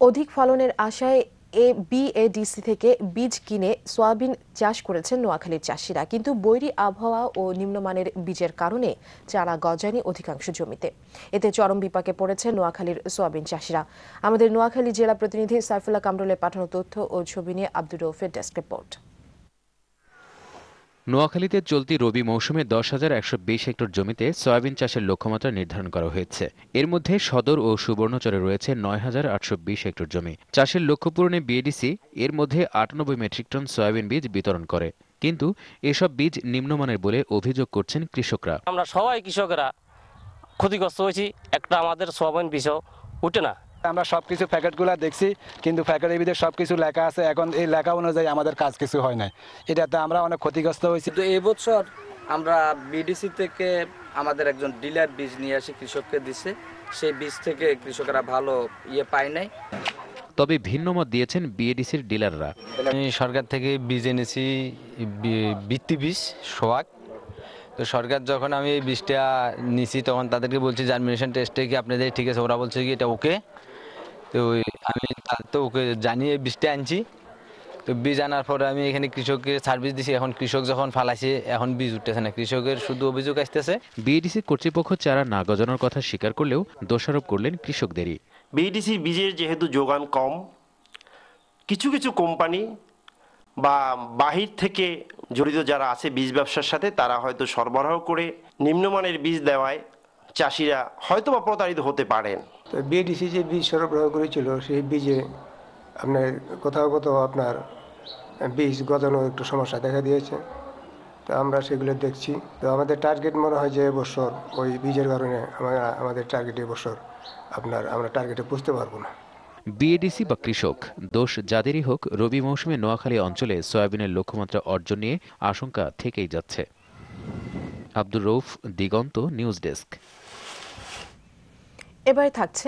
অধিক ফলনের আশায় বিএডিসি থেকে বীজ কিনে সয়াবিন চাষ করেছেন নোয়াখালীর চাষিরা, কিন্তু বৈরী আবহাওয়া ও নিম্নমানের বীজের কারণে চারা গজায়নি অধিকাংশ জমিতে। এতে চরম বিপাকে পড়েছে নোয়াখালীর সয়াবিন চাষিরা। আমাদের নোয়াখালী জেলা প্রতিনিধি সাইফুল্লাহ কামরুলের পাঠানো তথ্য ও ছবি নিয়ে আব্দুর রৌফের ডেস্ক রিপোর্ট। নোয়াখালীতে চলতি রবি মৌসুমে 10,120 হেক্টর জমিতে সয়াবিন চাষের লক্ষ্যমাত্রা নির্ধারণ করা হয়েছে। এর মধ্যে সদর ও সুবর্ণচরে রয়েছে 9,820 হেক্টর জমি। চাষের লক্ষ্য পূরণে বিএডিসি এর মধ্যে 98 মেট্রিক টন সয়াবিন বীজ বিতরণ করে, কিন্তু এসব বীজ নিম্নমানের বলে অভিযোগ করছেন কৃষকরা। আমরা সবাই কৃষকেরা ক্ষতিগ্রস্ত হয়েছি, একটা আমাদের সয়াবিন বীজও উঠে না। আমরা সবকিছু প্যাকেটগুলো দেখছি, কিন্তু প্যাকেটের ভিতরে সবকিছু লেখা আছে, এখন এই লেখা অনুযায়ী আমাদের কাজ কিছু হয় নাই। এটাতে আমরা অনেক ক্ষতিগ্রস্ত হয়েছি। তো এই বছর আমরা বিডিসি থেকে আমাদের একজন ডিলার বীজ নিয়ে আসি, কৃষককে দিছে। সেই বীজ থেকে কৃষকরা ভালো পায় নাই। তবে ভিন্ন মত দিয়েছেন বিএডিসির ডিলাররা। আমি সরকার থেকে বীজ এনেছি, ভিত্তি বীজ সোহাগ। তো সরকার যখন আমি এই বীজটা নিছি তখন তাদেরকে বলছি জার্মিনেশন টেস্টে কি আপনাদের ঠিক আছে, ওরা বলছে কি এটা ওকে। তো আমি তো ওকে জানিয়ে বীজটা আনছি। তো বীজ আনার পরে আমি এখানে কৃষককে সার্ভিস দিছি। এখন কৃষক যখন ফালাইছে এখন বীজ উঠতেছে না, কৃষকের শুধু অভিযোগ আসতেছে। বিএডিসি কর্তৃপক্ষ চারা না গজানোর কথা স্বীকার করলেও দোষারোপ করলেন কৃষকদেরই। বিডিসির বীজের যেহেতু যোগান কম, কিছু কিছু কোম্পানি বা বাহির থেকে জড়িত যারা আছে বীজ ব্যবসার সাথে, তারা হয়তো সরবরাহ করে নিম্নমানের বীজ দেওয়ায় চাষিরা হয়তো বা প্রতারিত হতে পারেন। তো বিএডিসি যে বীজ সরবরাহ করেছিল সেই বীজে আপনার কোথাও কোথাও আপনার বীজ গজানোর একটু সমস্যা দেখা দিয়েছে। তো আমরা সেগুলো দেখছি। তো আমাদের টার্গেট মনে হয় যে এবছর ওই বীজের কারণে আমাদের টার্গেট এবছর আমরা টার্গেটে বুঝতে পারবো না। বিএডিসি বা কৃষক, দোষ যাদেরই হোক, রবি মৌসুমে নোয়াখালী অঞ্চলে সয়াবিনের লক্ষ্যমাত্রা অর্জন নিয়ে আশঙ্কা থেকেই যাচ্ছে। আব্দুর রৌফ, দিগন্ত, নিউজ ডেস্ক। এবারে থাকছে